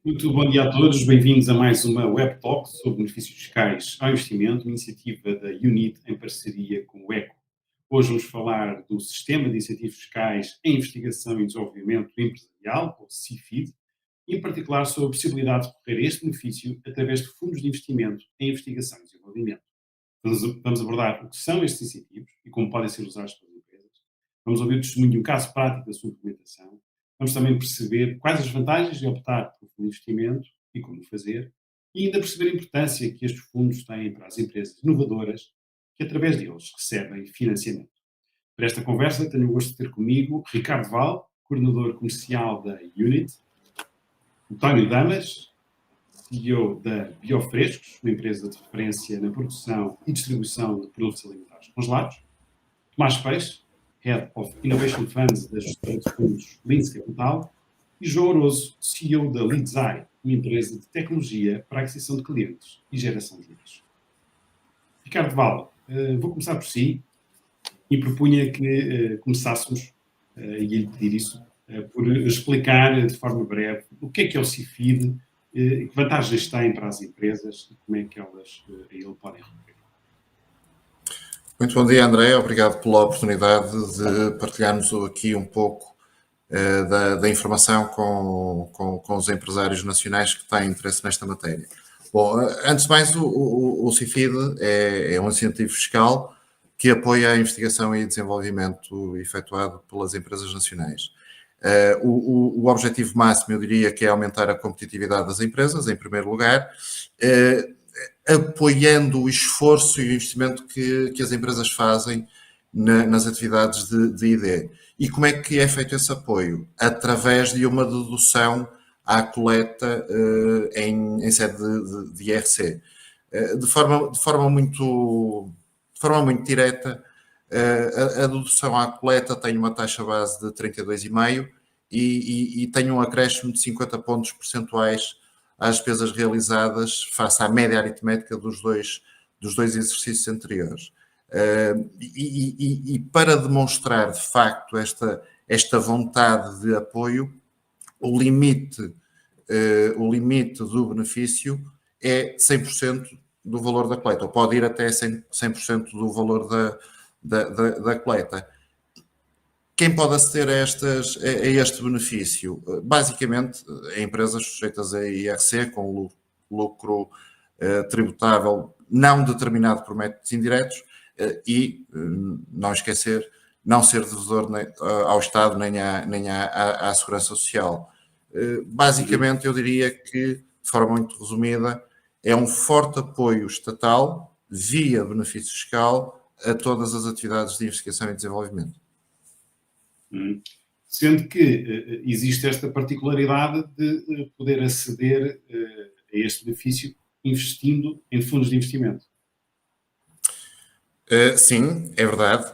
Muito bom dia a todos, bem-vindos a mais uma Web Talk sobre benefícios fiscais ao investimento, uma iniciativa da UNIT em parceria com o ECO. Hoje vamos falar do Sistema de Incentivos Fiscais em Investigação e Desenvolvimento Empresarial, ou CIFID, e em particular sobre a possibilidade de recorrer a este benefício através de fundos de investimento em investigação e desenvolvimento. Vamos abordar o que são estes incentivos e como podem ser usados pelas empresas. Vamos ouvir o testemunho de um caso prático da sua implementação. Vamos também perceber quais as vantagens de optar por um investimento e como o fazer, e ainda perceber a importância que estes fundos têm para as empresas inovadoras que, através deles, recebem financiamento. Para esta conversa, tenho o gosto de ter comigo Ricardo Val, coordenador comercial da UNIT, António Damas, CEO da Biofrescos, uma empresa de referência na produção e distribuição de produtos alimentares congelados, Tomás Peixe, Head of Innovation Funds da gestora de fundos Lince Capital, e João Oroso, CEO da Leadseye, uma empresa de tecnologia para a aquisição de clientes e geração de leads. Ricardo Val, vou começar por si e propunha que começássemos, e ia-lhe pedir isso, por explicar de forma breve o que é o CIFID, que vantagens tem para as empresas e como é que elas a ele podem recorrer. Muito bom dia, André. Obrigado pela oportunidade de partilharmos aqui um pouco da informação com os empresários nacionais que têm interesse nesta matéria. Bom, antes de mais, o CIFID é um incentivo fiscal que apoia a investigação e desenvolvimento efetuado pelas empresas nacionais. O objetivo máximo, eu diria, que é aumentar a competitividade das empresas, em primeiro lugar, apoiando o esforço e o investimento que as empresas fazem nas atividades de ID. E como é que é feito esse apoio? Através de uma dedução à coleta em sede de IRC. De forma muito direta, a dedução à coleta tem uma taxa base de 32,5% e tem um acréscimo de 50 pontos percentuais às despesas realizadas face à média aritmética dos dois exercícios anteriores. E para demonstrar, de facto, esta vontade de apoio, o limite do benefício é 100% do valor da coleta, ou pode ir até 100% do valor da coleta. Quem pode aceder a este benefício? Basicamente, empresas sujeitas a IRC com lucro tributável não determinado por métodos indiretos e, não esquecer, não ser devedor ao Estado nem à Segurança Social. Basicamente, eu diria que, de forma muito resumida, é um forte apoio estatal via benefício fiscal a todas as atividades de investigação e desenvolvimento. Sendo que existe esta particularidade de poder aceder a este benefício investindo em fundos de investimento. Sim, é verdade.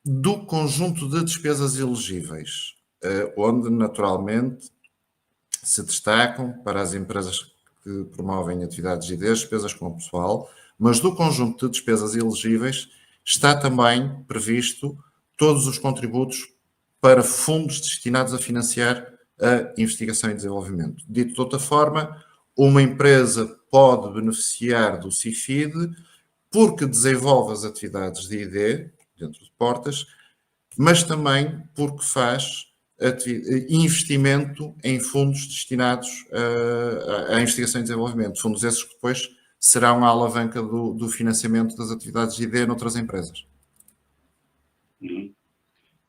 Do conjunto de despesas elegíveis, onde naturalmente se destacam para as empresas que promovem atividades de ID, despesas com o pessoal, mas do conjunto de despesas elegíveis está também previsto todos os contributos para fundos destinados a financiar a investigação e desenvolvimento. Dito de outra forma, uma empresa pode beneficiar do CIFID porque desenvolve as atividades de ID, dentro de portas, mas também porque faz investimento em fundos destinados à investigação e desenvolvimento. Fundos esses que depois serão a alavanca do financiamento das atividades de ID noutras empresas.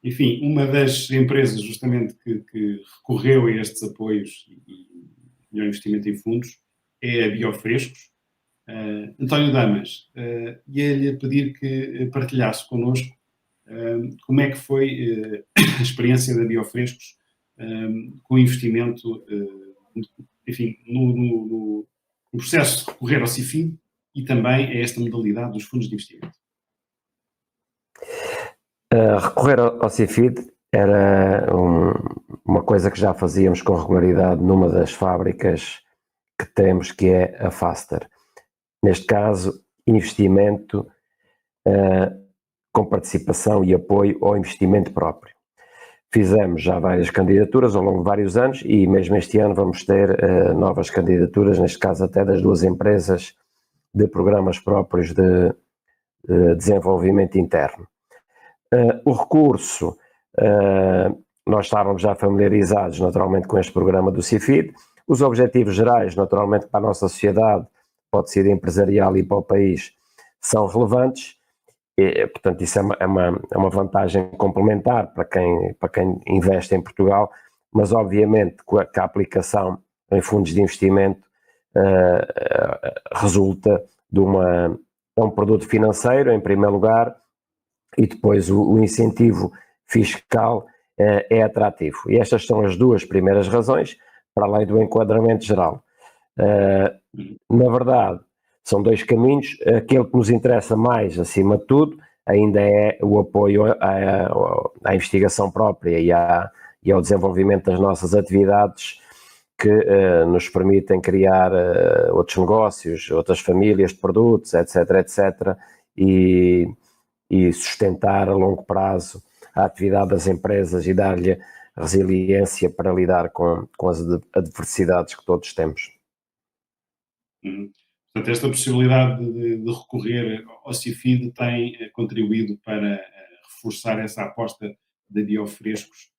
Enfim, uma das empresas justamente que recorreu a estes apoios e ao investimento em fundos é a Biofrescos. António Damas, ia-lhe pedir que partilhasse connosco como é que foi a experiência da Biofrescos com o investimento, enfim, no processo de recorrer ao CIFID e também a esta modalidade dos fundos de investimento. Recorrer ao CIFID era uma coisa que já fazíamos com regularidade numa das fábricas que temos, que é a Faster. Neste caso, investimento com participação e apoio ao investimento próprio. Fizemos já várias candidaturas ao longo de vários anos e mesmo este ano vamos ter novas candidaturas, neste caso até das duas empresas de programas próprios de desenvolvimento interno. O recurso, nós estávamos já familiarizados naturalmente com este programa do CIFID. Os objetivos gerais, naturalmente, para a nossa sociedade, pode ser empresarial e para o país, são relevantes. E, portanto, isso é uma vantagem complementar para quem investe em Portugal, mas obviamente que a aplicação em fundos de investimento resulta de um produto financeiro, em primeiro lugar, e depois o incentivo fiscal é atrativo. E estas são as duas primeiras razões, para além do enquadramento geral. Na verdade, são dois caminhos. Aquele que nos interessa mais, acima de tudo, ainda é o apoio à investigação própria e ao desenvolvimento das nossas atividades que nos permitem criar outros negócios, outras famílias de produtos, etc., etc., e sustentar a longo prazo a atividade das empresas e dar-lhe resiliência para lidar com as adversidades que todos temos. Portanto, esta possibilidade de recorrer ao CIFID tem contribuído para reforçar essa aposta de biofrescos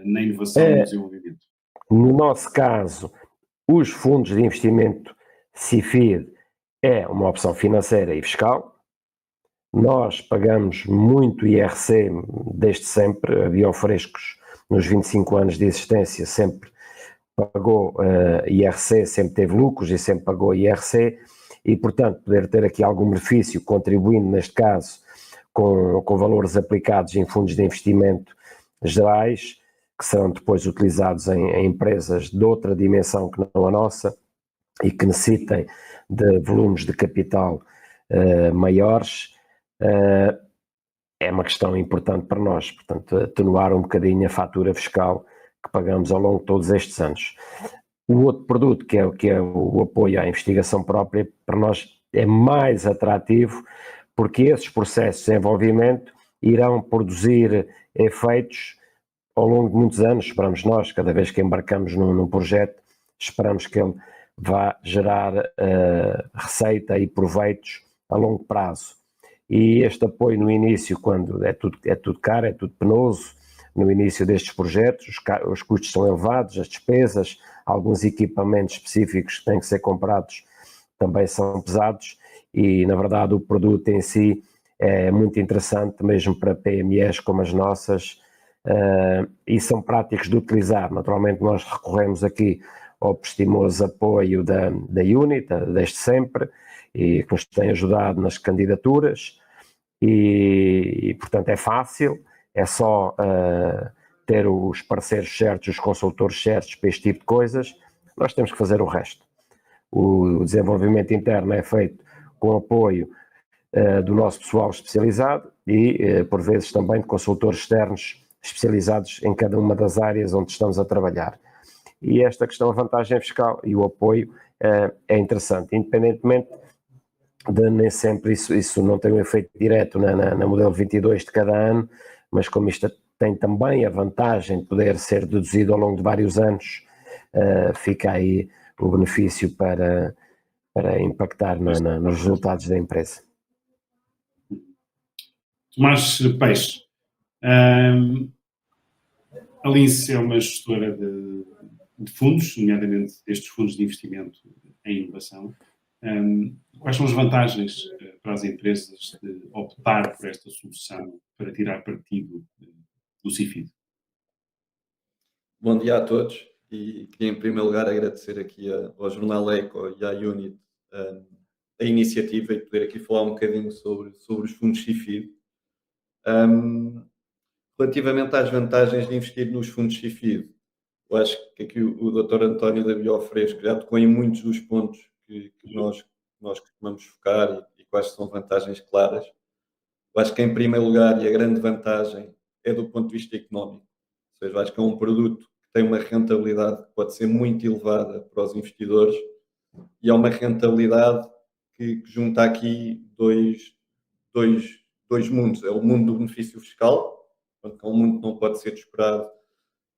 na inovação e no desenvolvimento. No nosso caso, os fundos de investimento CIFID é uma opção financeira e fiscal. Nós pagamos muito IRC desde sempre. A Biofrescos, nos 25 anos de existência, sempre pagou IRC, sempre teve lucros e sempre pagou IRC, e, portanto, poder ter aqui algum benefício, contribuindo, neste caso, com valores aplicados em fundos de investimento gerais, que serão depois utilizados em empresas de outra dimensão que não a nossa e que necessitem de volumes de capital maiores, é uma questão importante para nós. Portanto, atenuar um bocadinho a fatura fiscal que pagamos ao longo de todos estes anos. O outro produto, que é o apoio à investigação própria, para nós é mais atrativo, porque esses processos de desenvolvimento irão produzir efeitos ao longo de muitos anos, esperamos nós. Cada vez que embarcamos num projeto, esperamos que ele vá gerar receita e proveitos a longo prazo. E este apoio no início, quando é tudo caro, é tudo penoso, no início destes projetos, os custos são elevados, as despesas, alguns equipamentos específicos que têm que ser comprados também são pesados, e na verdade o produto em si é muito interessante, mesmo para PMEs como as nossas, e são práticos de utilizar. Naturalmente nós recorremos aqui ao prestimoso apoio da Unit, desde sempre, e que nos tem ajudado nas candidaturas, e portanto é fácil, é só ter os parceiros certos, os consultores certos para este tipo de coisas. Nós temos que fazer o resto. O desenvolvimento interno é feito com apoio do nosso pessoal especializado e, por vezes, também de consultores externos especializados em cada uma das áreas onde estamos a trabalhar. E esta questão da vantagem fiscal e o apoio é interessante, independentemente de nem sempre isso não tem um efeito direto na modelo 22 de cada ano, mas como isto tem também a vantagem de poder ser deduzido ao longo de vários anos, fica aí o benefício para impactar nos resultados da empresa. Tomás Peixe, a Lince é uma gestora de fundos, nomeadamente destes fundos de investimento em inovação. Quais são as vantagens para as empresas de optar por esta solução para tirar partido do CIFID? Bom dia a todos, e queria em primeiro lugar agradecer aqui ao Jornal Eco e à Unit a iniciativa e poder aqui falar um bocadinho sobre os fundos CIFID. Relativamente às vantagens de investir nos fundos CIFID, eu acho que aqui o Dr. António da Biofresco já tocou em muitos dos pontos que nós costumamos focar e quais são vantagens claras. Eu acho que em primeiro lugar, e a grande vantagem é do ponto de vista económico, ou seja, eu acho que é um produto que tem uma rentabilidade que pode ser muito elevada para os investidores, e é uma rentabilidade que junta aqui dois mundos. É o mundo do benefício fiscal, Portanto, que é um mundo que não pode ser descurado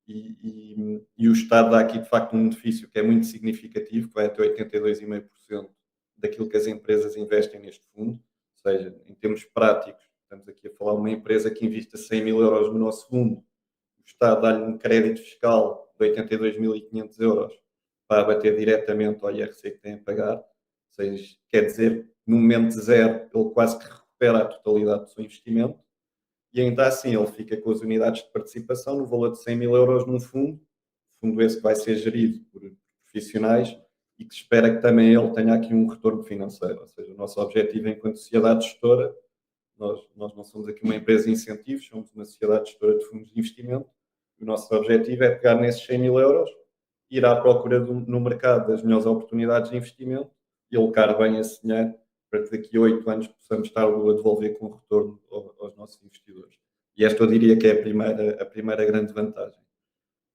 e o Estado dá aqui, de facto, um benefício que é muito significativo, que vai até 82,5% daquilo que as empresas investem neste fundo. Ou seja, em termos práticos, estamos aqui a falar de uma empresa que invista 100 mil euros no nosso fundo, o Estado dá-lhe um crédito fiscal de 82.500 euros para abater diretamente ao IRC que tem a pagar. Ou seja, quer dizer, no momento zero, ele quase que recupera a totalidade do seu investimento e ainda assim ele fica com as unidades de participação no valor de 100 mil euros num fundo esse que vai ser gerido por profissionais e que se espera que também ele tenha aqui um retorno financeiro. Ou seja, o nosso objetivo enquanto sociedade gestora, nós não somos aqui uma empresa de incentivos, somos uma sociedade gestora de fundos de investimento. O nosso objetivo é pegar nesses 100 mil euros, ir à procura no mercado das melhores oportunidades de investimento e alocar bem esse dinheiro para que daqui a 8 anos possamos estar a devolver com retorno aos nossos investidores. E esta eu diria que é a primeira grande vantagem.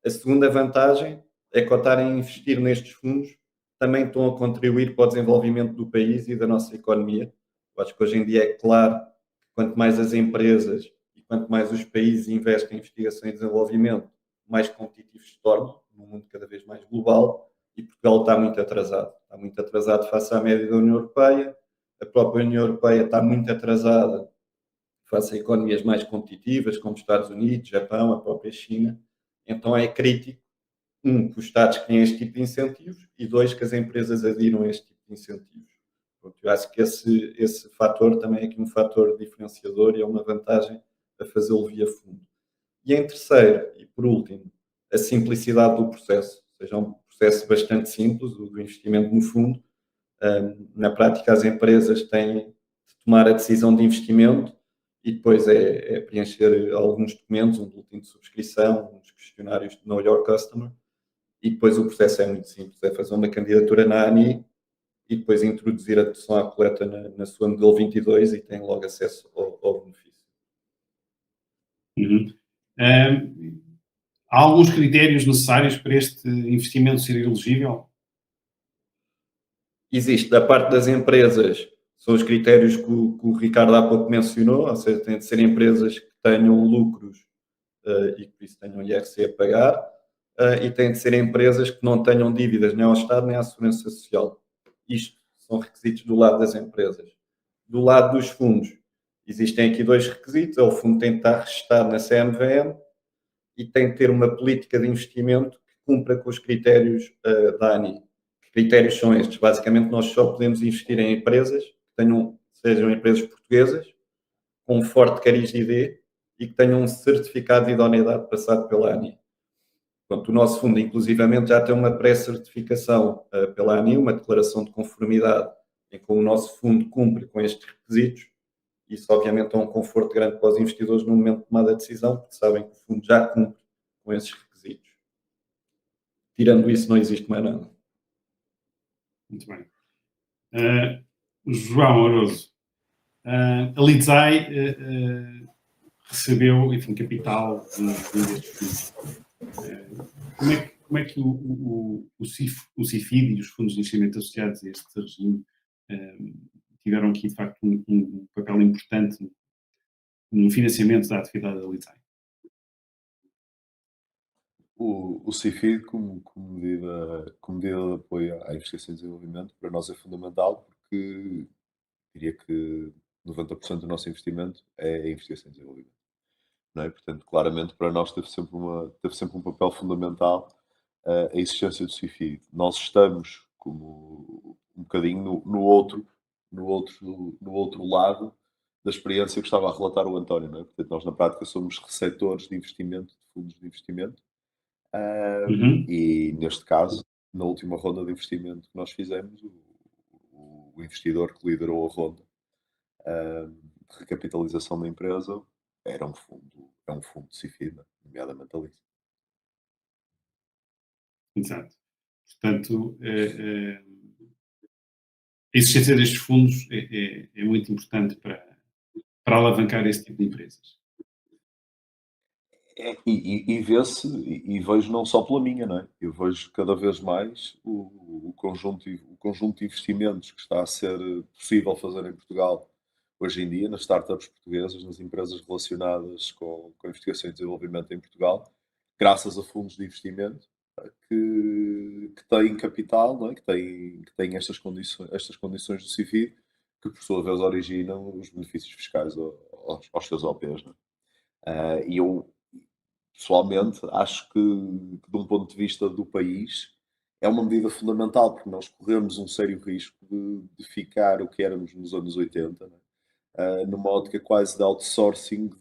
A segunda vantagem é que ao estarem a investir nestes fundos, também estão a contribuir para o desenvolvimento do país e da nossa economia. Eu acho que hoje em dia é claro que quanto mais as empresas e quanto mais os países investem em investigação e desenvolvimento, mais competitivos se tornam, num mundo cada vez mais global, e Portugal está muito atrasado face à média da União Europeia, a própria União Europeia está muito atrasada face a economias mais competitivas, como os Estados Unidos, Japão, a própria China. Então é crítico, que os Estados criem este tipo de incentivos e, dois, que as empresas adiram a este tipo de incentivos. Pronto, eu acho que esse fator também é aqui um fator diferenciador e é uma vantagem a fazê-lo via fundo. E em terceiro, e por último, a simplicidade do processo. Ou seja, é um processo bastante simples, o do investimento no fundo. Na prática, as empresas têm de tomar a decisão de investimento e depois é preencher alguns documentos, um boletim de subscrição, uns questionários de Know Your Customer, e depois o processo é muito simples, é fazer uma candidatura na ANI e depois introduzir a dedução à coleta na sua modelo 22 e tem logo acesso ao benefício. Uhum. Há alguns critérios necessários para este investimento ser elegível? Existe, da parte das empresas, são os critérios que o Ricardo há pouco mencionou, ou seja, têm de ser empresas que tenham lucros e que por isso tenham IRC a pagar, e têm de ser empresas que não tenham dívidas nem ao Estado nem à Segurança Social. Isto são requisitos do lado das empresas. Do lado dos fundos, existem aqui dois requisitos. O fundo tem de estar registado na CMVM e tem de ter uma política de investimento que cumpra com os critérios da ANI. Que critérios são estes? Basicamente, nós só podemos investir em empresas que sejam empresas portuguesas, com um forte cariz de ID e que tenham um certificado de idoneidade passado pela ANI. Portanto, o nosso fundo, inclusivamente, já tem uma pré-certificação pela ANI, uma declaração de conformidade em que o nosso fundo cumpre com estes requisitos. Isso, obviamente, é um conforto grande para os investidores no momento de tomada a decisão, porque sabem que o fundo já cumpre com esses requisitos. Tirando isso, não existe mais nada. Muito bem. João Oroso, a Lidzai recebeu, enfim, capital destes fundos. Como é que o CIFID e os fundos de investimento associados a este regime tiveram aqui, de facto, um papel importante no financiamento da atividade da Lidzai? O CIFID, como medida de apoio à investigação e desenvolvimento, para nós é fundamental porque diria que 90% do nosso investimento é em investigação e desenvolvimento. Não é? Portanto, claramente, para nós teve sempre um papel fundamental a existência do CIFID. Nós estamos como um bocadinho no outro lado da experiência que estava a relatar o António. Não é? Portanto, nós na prática somos receptores de investimento, de fundos de investimento. E neste caso, na última ronda de investimento que nós fizemos, o investidor que liderou a ronda de recapitalização da empresa é um fundo de CIFID, nomeadamente a Liz. Exato. Portanto, a existência destes fundos é muito importante para alavancar esse tipo de empresas. E vê-se, e vejo não só pela minha, não é? Eu vejo cada vez mais o conjunto de investimentos que está a ser possível fazer em Portugal hoje em dia nas startups portuguesas, nas empresas relacionadas com investigação e desenvolvimento em Portugal, graças a fundos de investimento que têm capital, não é? que têm estas condições do CIFID, que por sua vez originam os benefícios fiscais aos seus OPs. Não é? E eu, pessoalmente, acho que, de um ponto de vista do país, é uma medida fundamental, porque nós corremos um sério risco de ficar o que éramos nos anos 80, não é? Numa ótica quase de outsourcing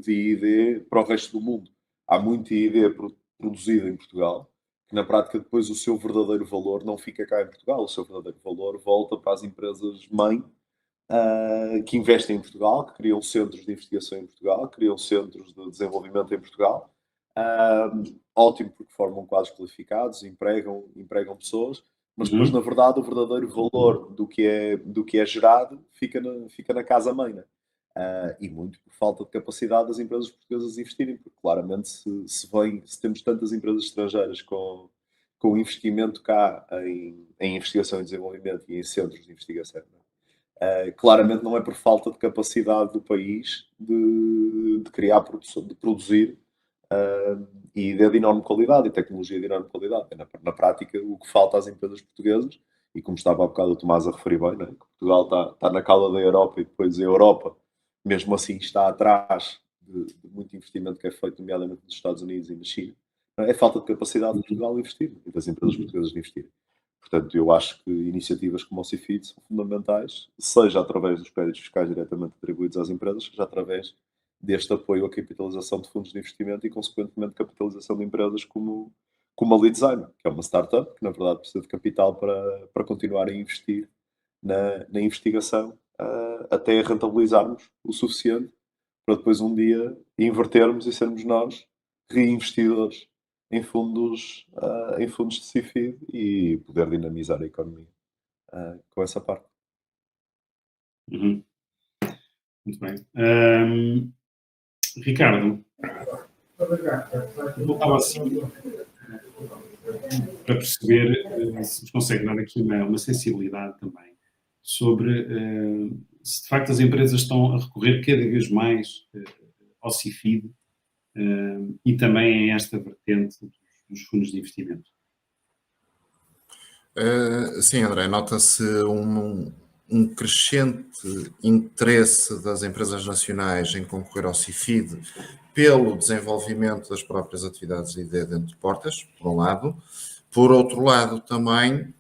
de ID para o resto do mundo. Há muita ID produzida em Portugal, que na prática depois o seu verdadeiro valor não fica cá em Portugal, o seu verdadeiro valor volta para as empresas-mãe que investem em Portugal, que criam centros de investigação em Portugal, criam centros de desenvolvimento em Portugal. Ótimo, porque formam quadros qualificados, empregam pessoas, mas depois, na verdade, o verdadeiro valor do que é gerado fica na casa-mãe. Né? E muito por falta de capacidade das empresas portuguesas investirem, porque claramente se temos tantas empresas estrangeiras com investimento cá em investigação e desenvolvimento e em centros de investigação, claramente não é por falta de capacidade do país de criar produção, de produzir e de enorme qualidade e tecnologia de enorme qualidade. Na prática, o que falta às empresas portuguesas, e como estava há bocado o Tomás a referir bem, né, que Portugal está na cauda da Europa e depois a Europa, mesmo assim, está atrás de muito investimento que é feito, nomeadamente nos Estados Unidos e na China. É falta de capacidade de Portugal investir e das empresas portuguesas de investir. Portanto, eu acho que iniciativas como o CIFID são fundamentais, seja através dos créditos fiscais diretamente atribuídos às empresas, seja através deste apoio à capitalização de fundos de investimento e, consequentemente, capitalização de empresas como a Lead Design, que é uma startup que, na verdade, precisa de capital para continuar a investir na investigação até rentabilizarmos o suficiente para depois um dia invertermos e sermos nós reinvestidores em fundos de CIFID e poder dinamizar a economia com essa parte. Muito bem. Ricardo, eu voltava assim para perceber se nos consegue dar aqui uma sensibilidade também sobre se de facto as empresas estão a recorrer cada vez mais ao CIFID e também a esta vertente dos fundos de investimento. Sim, André, nota-se um crescente interesse das empresas nacionais em concorrer ao CIFID pelo desenvolvimento das próprias atividades de ID dentro de portas, por um lado. Por outro lado, também,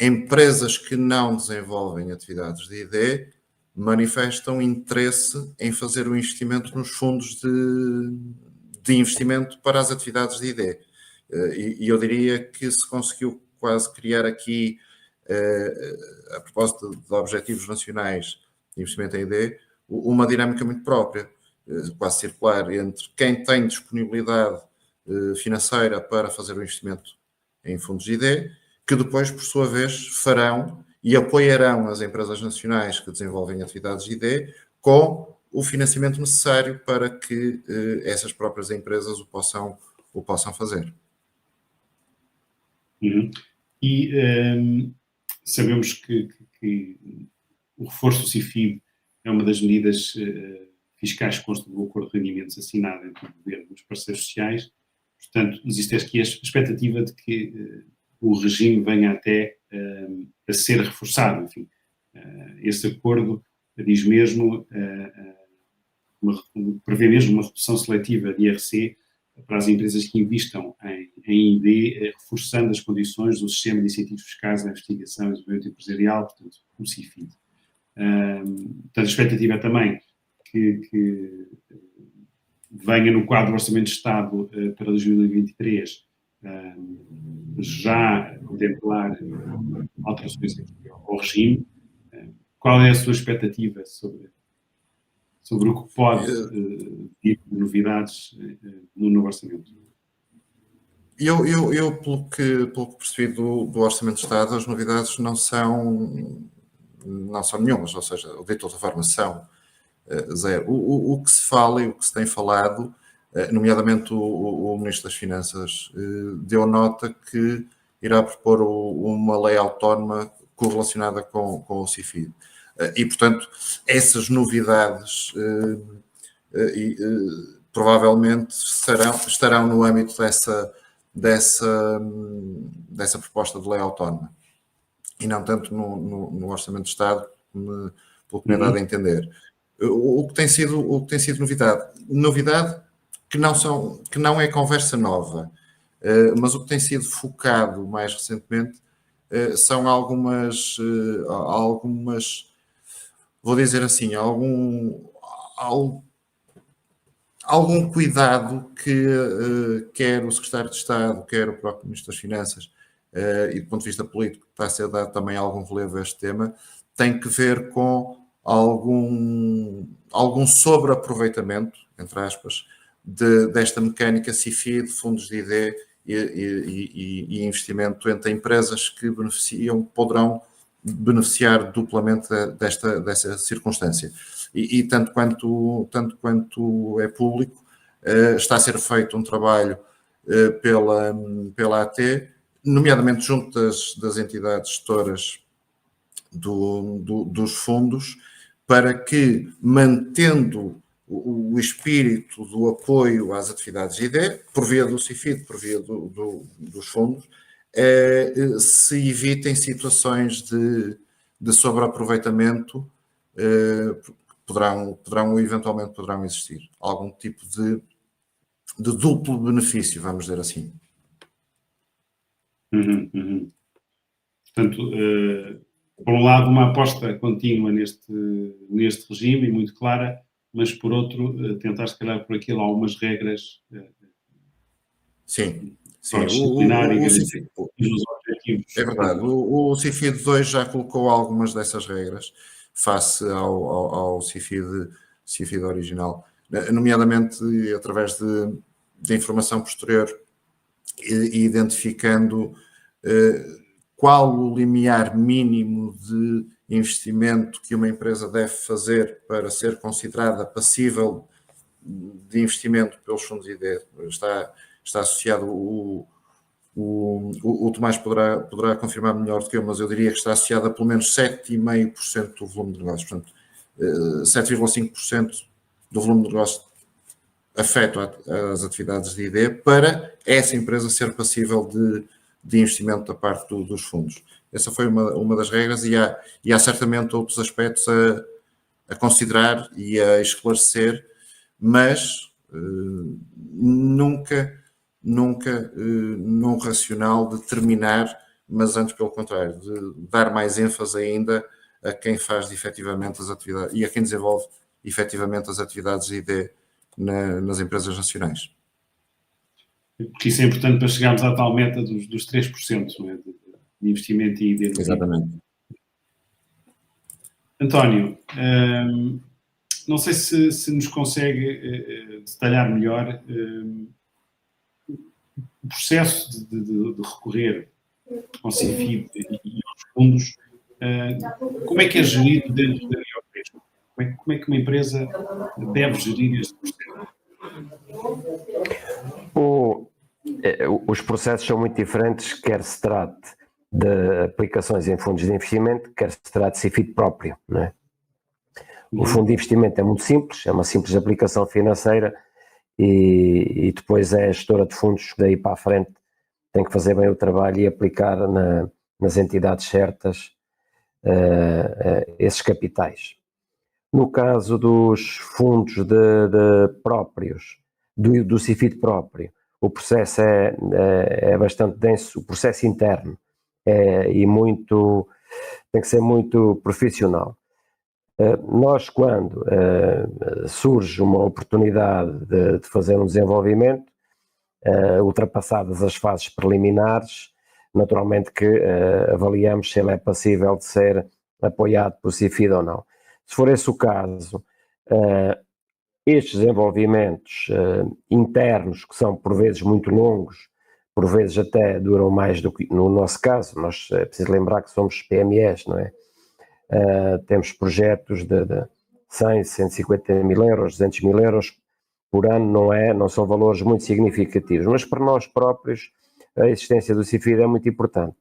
empresas que não desenvolvem atividades de ID manifestam interesse em fazer o investimento nos fundos de investimento para as atividades de ID. E eu diria que se conseguiu quase criar aqui, a propósito de objetivos nacionais de investimento em ID, uma dinâmica muito própria, quase circular, entre quem tem disponibilidade financeira para fazer o investimento em fundos de ID, que depois, por sua vez, farão e apoiarão as empresas nacionais que desenvolvem atividades de ID com o financiamento necessário para que essas próprias empresas o possam fazer. E sabemos que o reforço do CIFID é uma das medidas fiscais que consta do acordo de rendimentos assinado entre o governo e os parceiros sociais. Portanto, existe aqui a expectativa de que o regime venha até a ser reforçado. Enfim, esse acordo diz mesmo, prevê mesmo uma redução seletiva de IRC para as empresas que investam em ID, reforçando as condições do sistema de incentivos fiscais da investigação e desenvolvimento empresarial, portanto, o CIFID. Portanto, a expectativa é também que venha no quadro do Orçamento de Estado para 2023 já contemplar alterações ao regime. Qual é a sua expectativa sobre o que pode vir de novidades no novo orçamento? Eu pelo que percebi do Orçamento de Estado, as novidades não são nenhumas, ou seja, de outra forma, são zero. O que se fala e o que se tem falado, nomeadamente o Ministro das Finanças, deu nota que irá propor uma lei autónoma correlacionada com o CIFID. E, portanto, essas novidades provavelmente estarão no âmbito dessa proposta de lei autónoma e não tanto no Orçamento de Estado, pelo que me é dado a entender. O que tem sido novidade que não é conversa nova, mas o que tem sido focado mais recentemente são algumas, vou dizer assim, algum cuidado que quer o Secretário de Estado, quer o próprio Ministro das Finanças, e do ponto de vista político está a ser dado também algum relevo a este tema, tem que ver com algum sobreaproveitamento, entre aspas, desta mecânica CIFID, fundos de ID e investimento entre empresas que poderão beneficiar duplamente dessa circunstância. E tanto quanto é público, está a ser feito um trabalho pela AT, nomeadamente junto das entidades gestoras dos fundos, para que, mantendo o espírito do apoio às atividades de ID, por via do CIFID, por via dos fundos, se evitem situações de sobreaproveitamento, eventualmente poderão existir algum tipo de duplo benefício, vamos dizer assim. Portanto, por um lado, uma aposta contínua neste regime e muito clara, mas por outro, tentar, se calhar, por aquilo algumas regras Sim. para disciplinar e garantir os objetivos. É verdade. O CIFID 2 já colocou algumas dessas regras face ao CIFID original, nomeadamente através de informação posterior e identificando qual o limiar mínimo de investimento que uma empresa deve fazer para ser considerada passível de investimento pelos fundos ID. Está associado, o Tomás poderá confirmar melhor do que eu, mas eu diria que está associado a pelo menos 7,5% do volume de negócios. Portanto, 7,5% do volume de negócio afeta as atividades de ID para essa empresa ser passível de investimento da parte dos fundos. Essa foi uma das regras e há certamente outros aspectos a considerar e a esclarecer, mas nunca num racional de terminar, mas antes pelo contrário, de dar mais ênfase ainda a quem faz efetivamente as atividades e a quem desenvolve efetivamente as atividades de ID nas empresas nacionais. Porque isso é importante para chegarmos à tal meta dos 3%, não é? De investimento em ID. Exatamente. António, não sei se nos consegue detalhar melhor o processo de recorrer ao CIFID e aos fundos. Como é que é gerido dentro da Biofresco? Como é que uma empresa deve gerir este processo? Os processos são muito diferentes, quer se trate de aplicações em fundos de investimento, quer se trate de CIFID próprio, não é? O fundo de investimento é muito simples, é uma simples aplicação financeira e depois é a gestora de fundos que daí para a frente tem que fazer bem o trabalho e aplicar nas entidades certas esses capitais. No caso dos fundos próprios, do CIFID próprio, o processo é bastante denso, o processo interno tem que ser muito profissional. Nós, quando surge uma oportunidade de fazer um desenvolvimento, ultrapassadas as fases preliminares, naturalmente que avaliamos se ele é passível de ser apoiado por CIFID ou não. Se for esse o caso, estes desenvolvimentos internos, que são por vezes muito longos, por vezes até duram mais do que no nosso caso, nós é preciso lembrar que somos PMEs, não é? Temos projetos de 100, 150 mil euros, 200 mil euros por ano, não são valores muito significativos, mas para nós próprios a existência do CIFID é muito importante.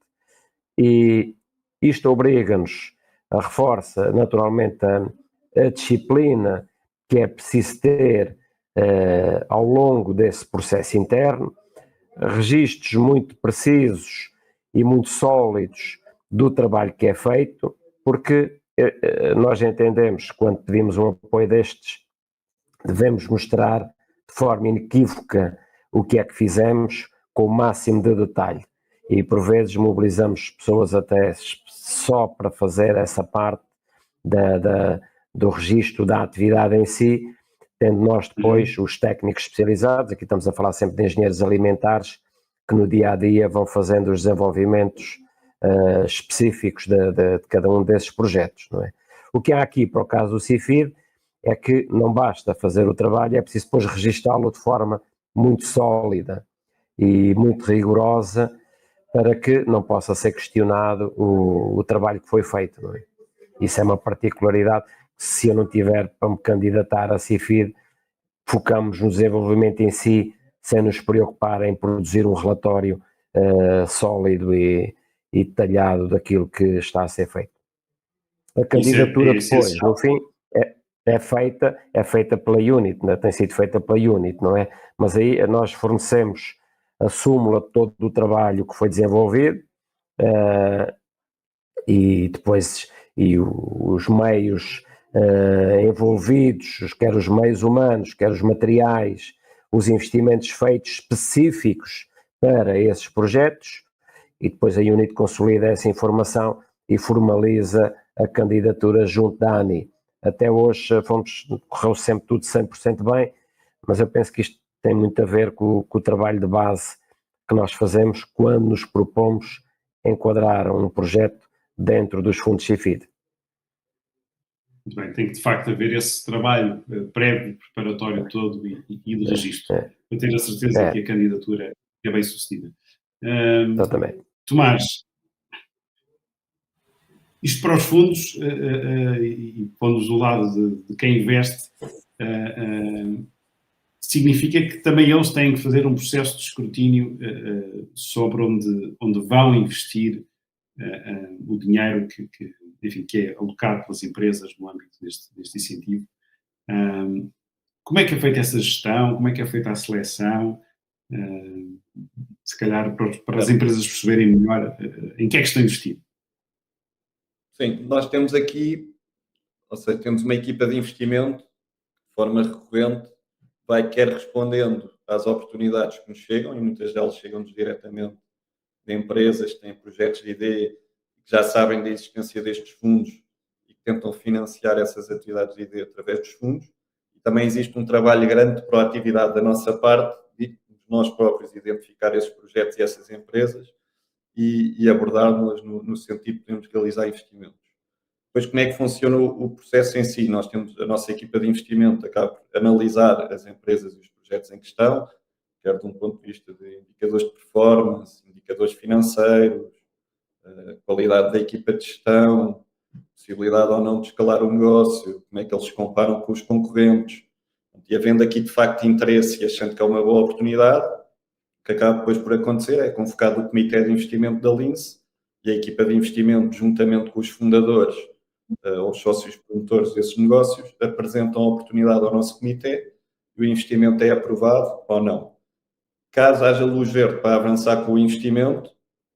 E isto obriga-nos reforça naturalmente a disciplina que é preciso ter ao longo desse processo interno, registros muito precisos e muito sólidos do trabalho que é feito, porque nós entendemos que quando pedimos um apoio destes, devemos mostrar de forma inequívoca o que é que fizemos com o máximo de detalhe. E por vezes mobilizamos pessoas até só para fazer essa parte do registro da atividade em si, tendo nós depois os técnicos especializados, aqui estamos a falar sempre de engenheiros alimentares, que no dia a dia vão fazendo os desenvolvimentos específicos de cada um desses projetos, não é? O que há aqui para o caso do CIFID é que não basta fazer o trabalho, é preciso depois registá-lo de forma muito sólida e muito rigorosa para que não possa ser questionado o trabalho que foi feito, não é? Isso é uma particularidade. Se eu não tiver para me candidatar a CIFID, focamos no desenvolvimento em si, sem nos preocupar em produzir um relatório sólido e detalhado daquilo que está a ser feito. A candidatura depois, no fim, é feita pela Unit, né? Tem sido feita pela Unit, não é? Mas aí nós fornecemos a súmula de todo o trabalho que foi desenvolvido e depois os meios envolvidos, quer os meios humanos, quer os materiais, os investimentos feitos específicos para esses projetos, e depois a Unit consolida essa informação e formaliza a candidatura junto da ANI. Até hoje correu sempre tudo 100% bem, mas eu penso que isto tem muito a ver com o trabalho de base que nós fazemos quando nos propomos enquadrar um projeto dentro dos fundos CIFID. Muito bem, tem que de facto haver esse trabalho prévio, preparatório todo e de registro, para ter a certeza que a candidatura é bem sucedida. Exatamente. Tomás, isto para os fundos, e pondo-nos do lado de quem investe, significa que também eles têm que fazer um processo de escrutínio sobre onde vão investir o dinheiro que é alocado pelas empresas no âmbito deste incentivo. Como é que é feita essa gestão? Como é que é feita a seleção? Se calhar para as empresas perceberem melhor em que é que estão a investir. Sim, nós temos aqui, ou seja, temos uma equipa de investimento de forma recorrente, vai quer respondendo às oportunidades que nos chegam, e muitas delas chegam-nos diretamente de empresas que têm projetos de ideia, que já sabem da existência destes fundos e que tentam financiar essas atividades de ideia através dos fundos. E também existe um trabalho grande de proatividade da nossa parte, de nós próprios identificar esses projetos e essas empresas e abordarmos-las no sentido de podermos realizar investimentos. Depois, como é que funciona o processo em si? Nós temos a nossa equipa de investimento, acaba por analisar as empresas e os projetos em questão, quer de um ponto de vista de indicadores de performance, indicadores financeiros, qualidade da equipa de gestão, possibilidade ou não de escalar o negócio, como é que eles se comparam com os concorrentes. E havendo aqui, de facto, interesse e achando que é uma boa oportunidade, o que acaba depois por acontecer é convocado o Comitê de Investimento da Lince e a equipa de investimento, juntamente com os fundadores ou os sócios promotores desses negócios, apresentam a oportunidade ao nosso comitê e o investimento é aprovado ou não. Caso haja luz verde para avançar com o investimento,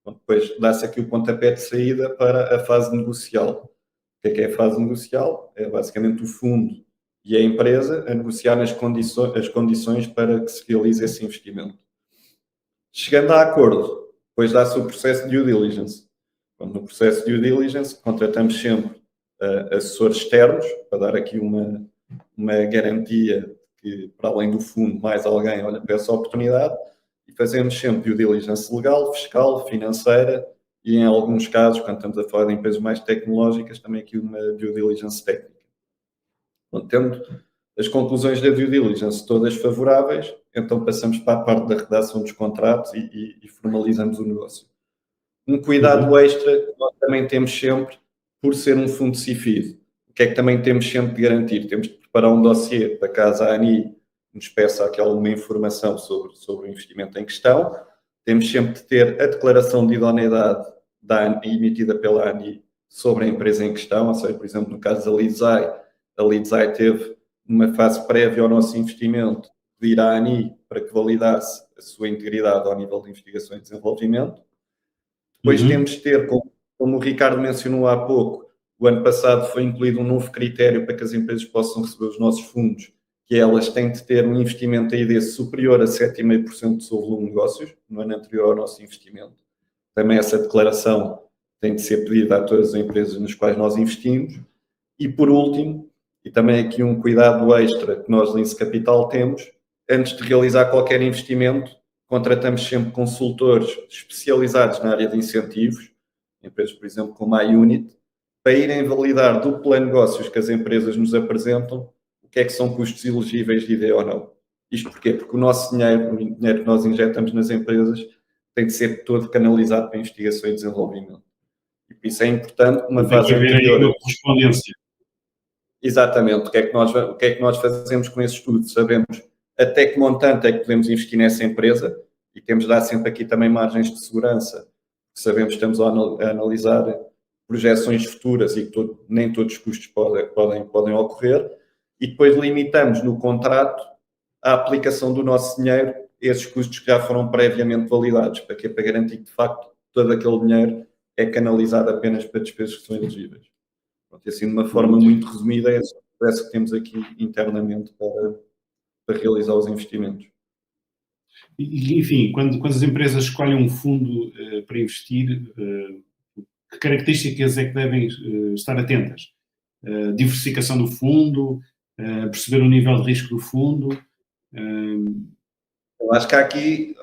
depois dá-se aqui o pontapé de saída para a fase negocial. O que é a fase negocial? É basicamente o fundo e a empresa a negociar as condições para que se realize esse investimento. Chegando a acordo, depois dá-se o processo de due diligence. No processo de due diligence, contratamos sempre assessores externos para dar aqui uma garantia que, para além do fundo, mais alguém olha para essa oportunidade e fazemos sempre due diligence legal, fiscal, financeira e, em alguns casos, quando estamos a falar de empresas mais tecnológicas, também aqui uma due diligence técnica. Tendo as conclusões da due diligence todas favoráveis, então passamos para a parte da redação dos contratos e formalizamos o negócio. Um cuidado extra que nós também temos sempre, por ser um fundo CIFID, o que é que também temos sempre de garantir? Temos de preparar um dossiê para caso a ANI nos peça aquela informação sobre o investimento em questão. Temos sempre de ter a declaração de idoneidade emitida pela ANI sobre a empresa em questão, ou seja, por exemplo, no caso da Leadseye, a Leadseye teve uma fase prévia ao nosso investimento de ir à ANI para que validasse a sua integridade ao nível de investigação e desenvolvimento. Depois temos de ter, como o Ricardo mencionou há pouco, o ano passado foi incluído um novo critério para que as empresas possam receber os nossos fundos, que elas têm de ter um investimento aí superior a 7,5% do seu volume de negócios, no ano anterior ao nosso investimento. Também essa declaração tem de ser pedida a todas as empresas nas quais nós investimos. E por último, e também aqui um cuidado extra que nós, Lince Capital, temos, antes de realizar qualquer investimento, contratamos sempre consultores especializados na área de incentivos, empresas, por exemplo, como a iUnit, para irem validar do plano de negócios que as empresas nos apresentam o que é que são custos elegíveis de ID ou não. Isto porquê? Porque o nosso dinheiro, o dinheiro que nós injetamos nas empresas, tem de ser todo canalizado para investigação e desenvolvimento. E por isso é importante uma fase anterior. Uma correspondência. Exatamente. O que é que nós fazemos com esse estudo? Sabemos até que montante é que podemos investir nessa empresa e temos de dar sempre aqui também margens de segurança. Sabemos que estamos a analisar projeções futuras e que nem todos os custos podem ocorrer. E depois limitamos no contrato a aplicação do nosso dinheiro a esses custos que já foram previamente validados. Para quê? Para garantir que, de facto, todo aquele dinheiro é canalizado apenas para despesas que são elegíveis. Pronto, assim, de uma forma muito resumida, é essa conversa que temos aqui internamente para realizar os investimentos. Enfim, quando as empresas escolhem um fundo para investir, que características é que devem estar atentas? Diversificação do fundo, perceber o nível de risco do fundo. Eu acho que há aqui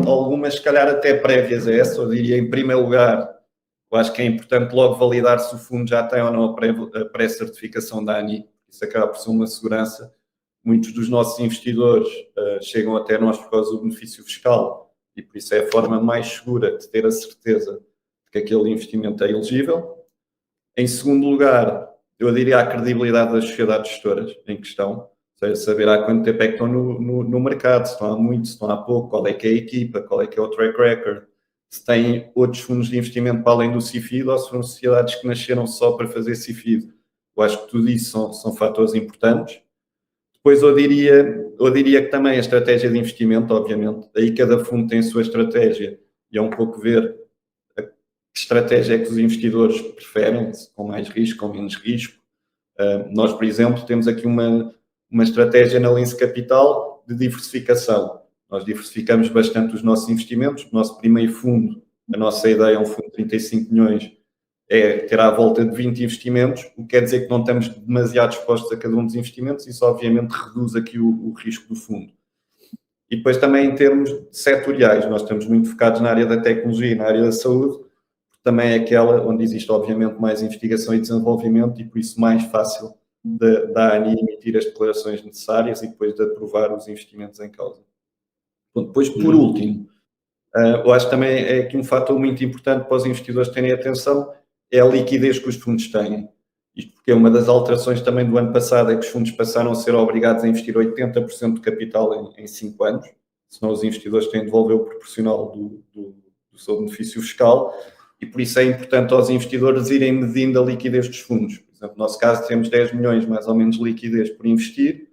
algumas, se calhar, até prévias a essa. Eu diria, em primeiro lugar, eu acho que é importante logo validar se o fundo já tem ou não a pré-certificação da ANI. Isso acaba por ser uma segurança. Muitos dos nossos investidores chegam até nós por causa do benefício fiscal e por isso é a forma mais segura de ter a certeza de que aquele investimento é elegível. Em segundo lugar, eu diria a credibilidade das sociedades gestoras em questão, ou seja, saber há quanto tempo é que estão no mercado, se estão há muito, se estão há pouco, qual é que é a equipa, qual é que é o track record, se têm outros fundos de investimento para além do CIFID ou se foram sociedades que nasceram só para fazer CIFID. Eu acho que tudo isso são fatores importantes. Depois eu diria que também a estratégia de investimento, obviamente, aí cada fundo tem a sua estratégia e é um pouco ver que estratégia é que os investidores preferem, se com mais risco, com menos risco. Nós, por exemplo, temos aqui uma estratégia na Lince Capital de diversificação. Nós diversificamos bastante os nossos investimentos. O nosso primeiro fundo, a nossa ideia é um fundo de 35 milhões, é ter à volta de 20 investimentos, o que quer dizer que não estamos demasiado expostos a cada um dos investimentos, isso obviamente reduz aqui o risco do fundo. E depois também em termos setoriais, nós estamos muito focados na área da tecnologia e na área da saúde, também é aquela onde existe obviamente mais investigação e desenvolvimento e por isso mais fácil da ANI emitir as declarações necessárias e depois de aprovar os investimentos em causa. Bom, depois, por último, eu acho que também é aqui um fator muito importante para os investidores terem atenção, é a liquidez que os fundos têm. Isto porque uma das alterações também do ano passado é que os fundos passaram a ser obrigados a investir 80% do capital em 5 anos, senão os investidores têm de devolver o proporcional do seu benefício fiscal e por isso é importante aos investidores irem medindo a liquidez dos fundos. Por exemplo, no nosso caso temos 10 milhões mais ou menos de liquidez por investir,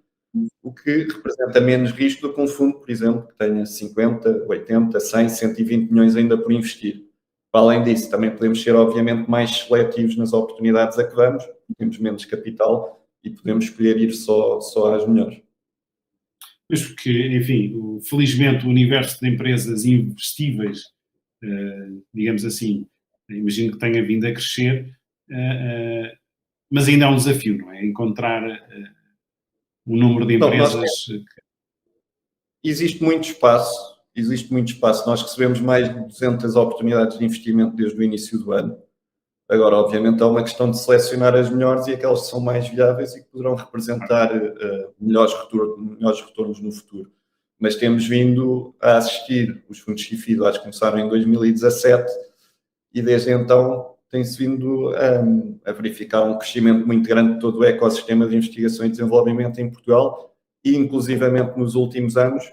o que representa menos risco do que um fundo, por exemplo, que tenha 50, 80, 100, 120 milhões ainda por investir. Para além disso, também podemos ser, obviamente, mais seletivos nas oportunidades a que vamos, temos menos capital e podemos escolher ir só às melhores. Mas porque, enfim, felizmente o universo de empresas investíveis, digamos assim, imagino que tenha vindo a crescer, mas ainda há um desafio, não é? Encontrar um número de empresas... Existe muito espaço. Nós recebemos mais de 200 oportunidades de investimento desde o início do ano. Agora, obviamente, é uma questão de selecionar as melhores e aquelas que são mais viáveis e que poderão representar melhores retornos no futuro. Mas temos vindo a assistir, os fundos CIFID, acho que começaram em 2017 e desde então tem-se vindo a verificar um crescimento muito grande de todo o ecossistema de investigação e desenvolvimento em Portugal e, inclusivamente, nos últimos anos,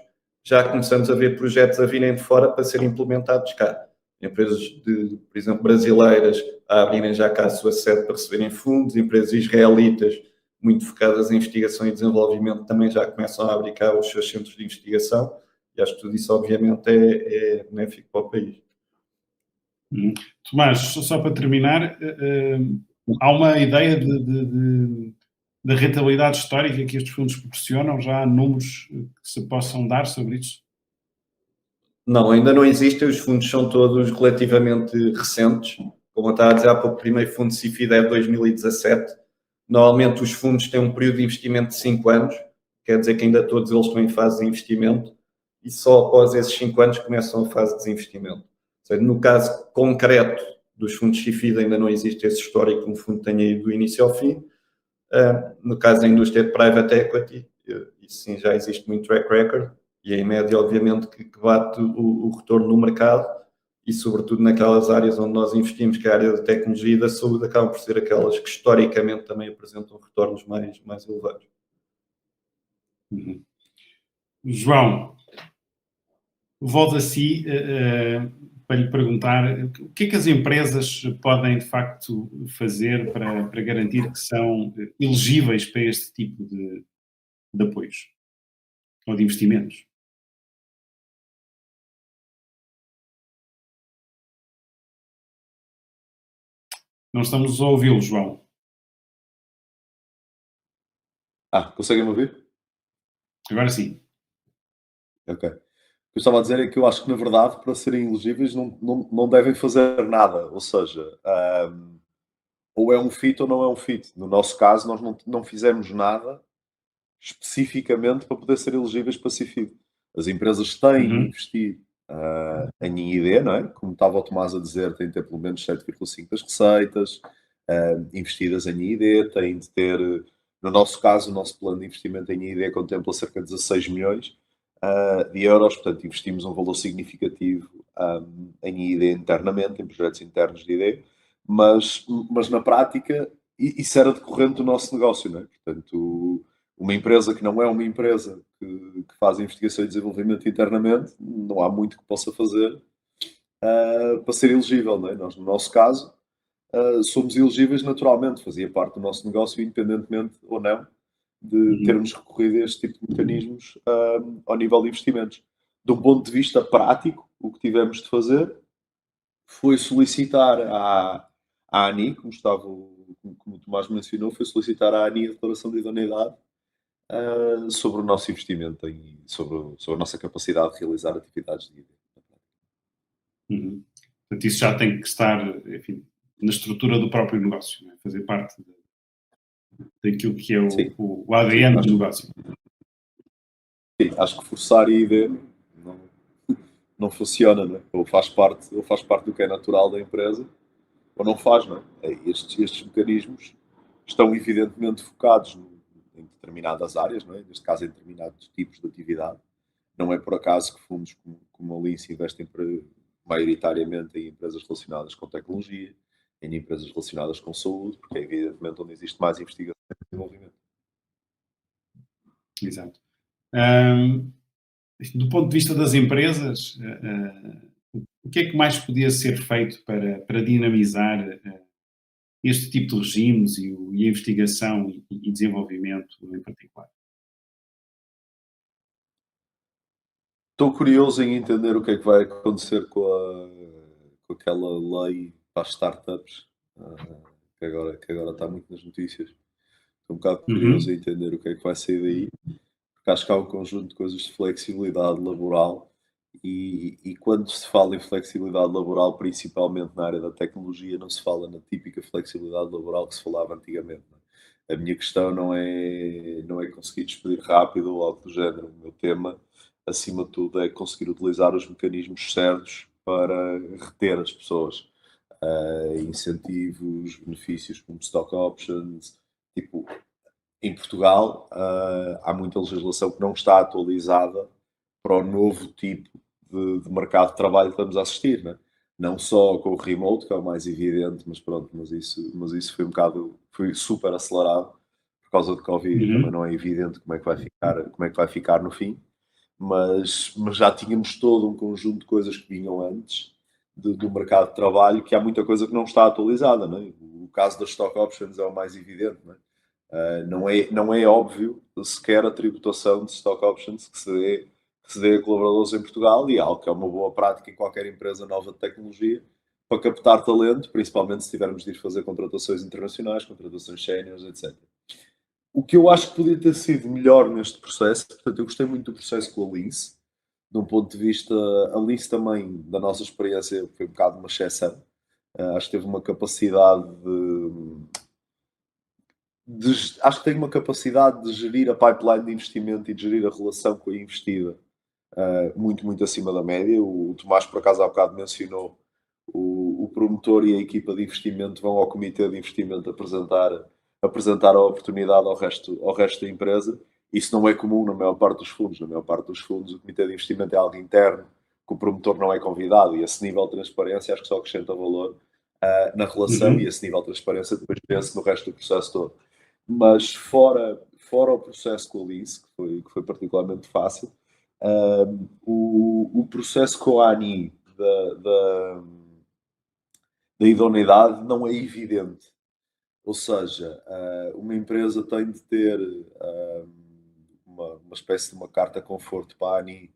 já começamos a ver projetos a virem de fora para serem implementados cá. empresas, por exemplo, brasileiras a abrirem já cá a sua sede para receberem fundos, empresas israelitas muito focadas em investigação e desenvolvimento também já começam a abrir cá os seus centros de investigação, e acho que tudo isso obviamente é benéfico para o país. Tomás, só para terminar, há uma ideia da rentabilidade histórica que estes fundos proporcionam? Já há números que se possam dar sobre isso? Não, ainda não existem, os fundos são todos relativamente recentes. Como eu estava a dizer há pouco, o primeiro fundo CIFID é de 2017. Normalmente os fundos têm um período de investimento de 5 anos, quer dizer que ainda todos eles estão em fase de investimento, e só após esses 5 anos começam a fase de desinvestimento. Ou seja, no caso concreto dos fundos CIFID ainda não existe esse histórico que um fundo tenha ido do início ao fim. No caso da indústria de private equity, isso sim já existe muito track record, e em média obviamente que bate o retorno no mercado, e sobretudo naquelas áreas onde nós investimos, que é a área da tecnologia e da saúde, acabam por ser aquelas que historicamente também apresentam retornos mais elevados. João, volto a si para lhe perguntar o que é que as empresas podem de facto fazer para garantir que são elegíveis para este tipo de apoios ou de investimentos? Não estamos a ouvi-lo, João. Conseguem-me ouvir? Agora sim. Ok. O que eu estava a dizer é que eu acho que, na verdade, para serem elegíveis, não devem fazer nada. Ou seja, ou é um fit ou não é um fit. No nosso caso, nós não fizemos nada especificamente para poder ser elegíveis para CIFID. As empresas têm de investir em I&D, não é? Como estava o Tomás a dizer, têm de ter pelo menos 7,5% das receitas investidas em I&D, têm de ter, no nosso caso, o nosso plano de investimento em I&D contempla cerca de 16 milhões de euros, portanto investimos um valor significativo em I&D internamente, em projetos internos de I&D, mas na prática isso era decorrente do nosso negócio, não é? Portanto, uma empresa que não é uma empresa que faz investigação e desenvolvimento internamente, não há muito que possa fazer para ser elegível, não é? Nós, no nosso caso, somos elegíveis naturalmente, fazia parte do nosso negócio, independentemente ou não de termos recorrido a este tipo de mecanismos ao nível de investimentos. De um ponto de vista prático, o que tivemos de fazer foi solicitar à ANI, como o Tomás mencionou, foi solicitar à ANI a declaração de idoneidade sobre o nosso investimento, sobre a nossa capacidade de realizar atividades de ID. Portanto, isso já tem que estar, enfim, na estrutura do próprio negócio, não é? Fazer parte daquilo que é o ADN do negócio. Sim, acho que forçar ID não funciona, não é? Ou faz parte do que é natural da empresa, ou não faz, não é? Estes mecanismos estão evidentemente focados em determinadas áreas, não é? Neste caso em determinados tipos de atividade. Não é por acaso que fundos como a Lince investem maioritariamente em empresas relacionadas com tecnologia, em empresas relacionadas com saúde, porque é evidentemente onde existe mais investigação e desenvolvimento. Exato. Do ponto de vista das empresas, o que é que mais podia ser feito para dinamizar este tipo de regimes e a investigação e desenvolvimento em particular? Estou curioso em entender o que é que vai acontecer com aquela lei para as startups, que agora está muito nas notícias. Estou um bocado curioso em entender o que é que vai sair daí, porque acho que há um conjunto de coisas de flexibilidade laboral e quando se fala em flexibilidade laboral, principalmente na área da tecnologia, não se fala na típica flexibilidade laboral que se falava antigamente. Não é? A minha questão não é conseguir despedir rápido ou algo do género. O meu tema, acima de tudo, é conseguir utilizar os mecanismos certos para reter as pessoas. Incentivos, benefícios como stock options, tipo, em Portugal há muita legislação que não está atualizada para o novo tipo de mercado de trabalho que estamos a assistir, né? Não só com o remote, que é o mais evidente, mas pronto, mas isso foi super acelerado por causa do Covid e também não é evidente como é que vai ficar no fim, mas já tínhamos todo um conjunto de coisas que vinham antes do mercado de trabalho, que há muita coisa que não está atualizada, não é? O caso das stock options é o mais evidente, não é? Não é óbvio sequer a tributação de stock options que se dê a colaboradores em Portugal, e é algo que é uma boa prática em qualquer empresa nova de tecnologia, para captar talento, principalmente se tivermos de ir fazer contratações internacionais, contratações séniores, etc. O que eu acho que podia ter sido melhor neste processo, portanto, eu gostei muito do processo com a Lince, de um ponto de vista, a Lince também, da nossa experiência, foi um bocado uma exceção. Acho que teve uma capacidade acho que tem uma capacidade de gerir a pipeline de investimento e de gerir a relação com a investida muito, muito acima da média. O Tomás, por acaso, há bocado mencionou o promotor e a equipa de investimento vão ao comitê de investimento apresentar a oportunidade ao resto da empresa. Isso não é comum na maior parte dos fundos. Na maior parte dos fundos, o comitê de investimento é algo interno, que o promotor não é convidado, e esse nível de transparência acho que só acrescenta valor na relação, e esse nível de transparência depois vê-se no resto do processo todo. Mas fora o processo com a Lince, que foi particularmente fácil, o processo com a ANI da idoneidade não é evidente. Ou seja, uma empresa tem de ter uma espécie de uma carta conforto para a ANI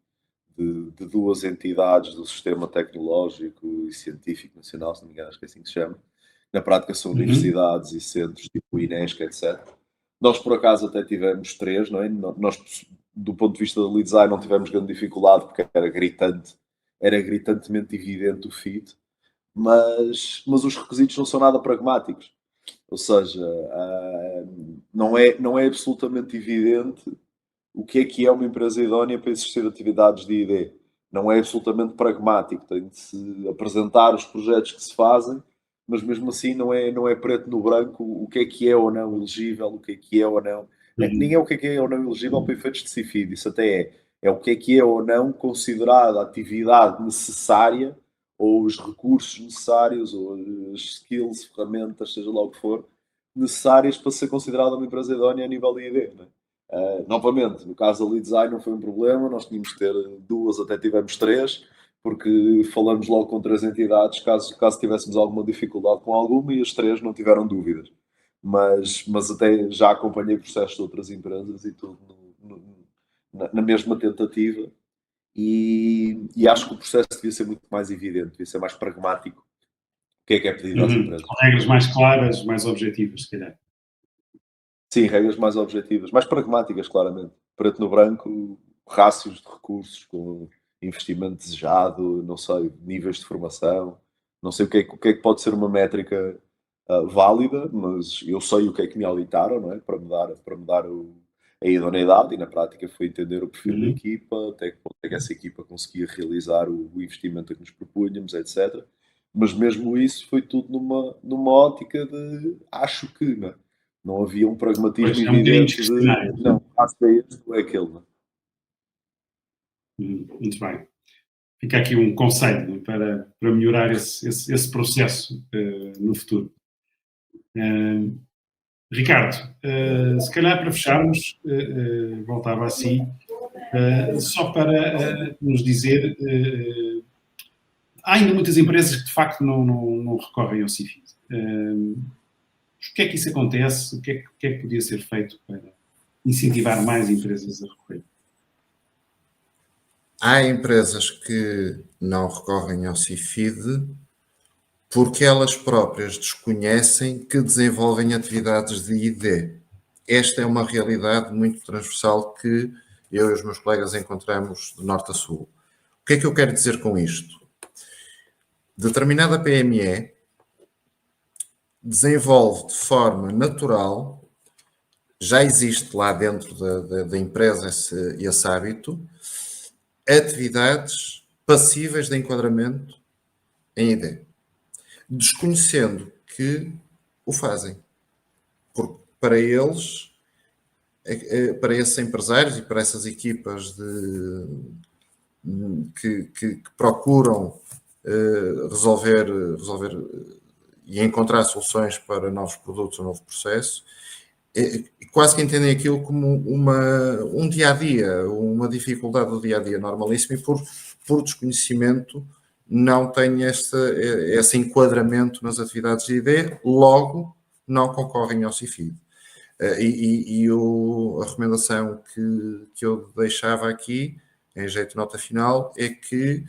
de duas entidades do sistema tecnológico e científico nacional, se não me engano, acho que é assim que se chama. Na prática são universidades e centros tipo o INESC, etc. Nós, por acaso, até tivemos 3, não é? Nós, do ponto de vista do lead design, não tivemos grande dificuldade, porque era gritantemente evidente o fit, mas os requisitos não são nada pragmáticos. Ou seja, não é absolutamente evidente o que é uma empresa idónea para existir atividades de ID. Não é absolutamente pragmático. Tem de se apresentar os projetos que se fazem, mas mesmo assim não é preto no branco o que é ou não elegível, o que é ou não. Nem é o que é ou não elegível para efeitos de CIFID. Isso até é o que é ou não considerado a atividade necessária, ou os recursos necessários, ou as skills, ferramentas, seja lá o que for, necessárias para ser considerada uma empresa idónea a nível de ID. Não é? Novamente, no caso da lead design não foi um problema, nós tínhamos de ter 2, até tivemos 3, porque falamos logo com 3 entidades, caso tivéssemos alguma dificuldade com alguma, e as 3 não tiveram dúvidas. Mas até já acompanhei processos de outras empresas e tudo na mesma tentativa, e acho que o processo devia ser muito mais evidente, devia ser mais pragmático. O que é pedido às empresas? Com regras mais claras, mais objetivas, se calhar. Sim, regras mais objetivas, mais pragmáticas, claramente. Preto no branco, rácios de recursos, com investimento desejado, não sei, níveis de formação. Não sei o que é que pode ser uma métrica válida, mas eu sei o que é que me auditaram, não é? Para me dar a idoneidade, e na prática foi entender o perfil da equipa, até que ponto é que essa equipa conseguia realizar o investimento a que nos propunhamos, etc. Mas mesmo isso foi tudo numa ótica de acho que, não é? Não havia um pragmatismo Pois, é um bocadinho evidente discricionário. de não, faço é este ou é aquele. Não é? Muito bem. Fica aqui um conselho para melhorar esse processo no futuro. Ricardo, se calhar para fecharmos, voltava assim, só para nos dizer, há ainda muitas empresas que de facto não recorrem ao CIFID. Por que é que isso acontece? O que é que podia ser feito para incentivar mais empresas a recorrer? Há empresas que não recorrem ao CIFID porque elas próprias desconhecem que desenvolvem atividades de ID. Esta é uma realidade muito transversal que eu e os meus colegas encontramos de norte a sul. O que é que eu quero dizer com isto? Determinada PME desenvolve de forma natural, já existe lá dentro da empresa esse hábito, atividades passíveis de enquadramento em ID, desconhecendo que o fazem. Porque para eles, para esses empresários e para essas equipas que procuram resolver e encontrar soluções para novos produtos ou novo processo, quase que entendem aquilo como um dia-a-dia, uma dificuldade do dia-a-dia normalíssimo, e por desconhecimento não tem esse enquadramento nas atividades de ID, logo não concorrem ao CIFID. A recomendação que eu deixava aqui, em jeito de nota final, é que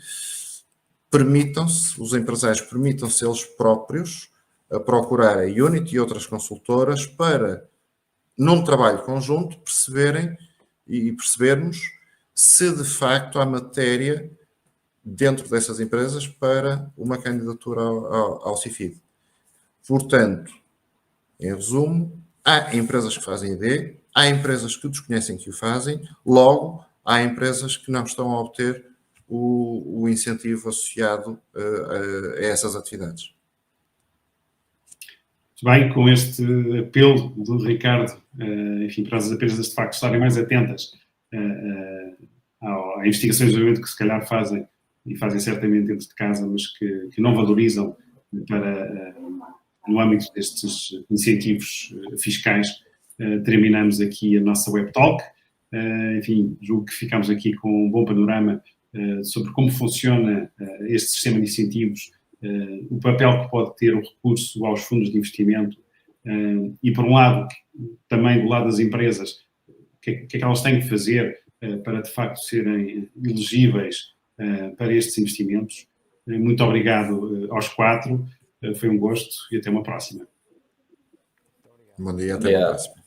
os empresários permitam-se eles próprios a procurar a Unit e outras consultoras para, num trabalho conjunto, percebermos se de facto há matéria dentro dessas empresas para uma candidatura ao CIFID. Portanto, em resumo, há empresas que fazem ID, há empresas que desconhecem que o fazem, logo há empresas que não estão a obter o incentivo associado a essas atividades. Muito bem, com este apelo do Ricardo, enfim, para as empresas de facto estarem mais atentas a investigações de desenvolvimento que se calhar fazem, e fazem certamente dentro de casa, mas que não valorizam no âmbito destes incentivos fiscais, terminamos aqui a nossa Web Talk. Enfim, julgo que ficamos aqui com um bom panorama sobre como funciona este sistema de incentivos, o papel que pode ter o recurso aos fundos de investimento e, por um lado, também do lado das empresas, o que é que elas têm que fazer para, de facto, serem elegíveis para estes investimentos. Muito obrigado aos 4, foi um gosto e até uma próxima. Bom dia, até uma próxima.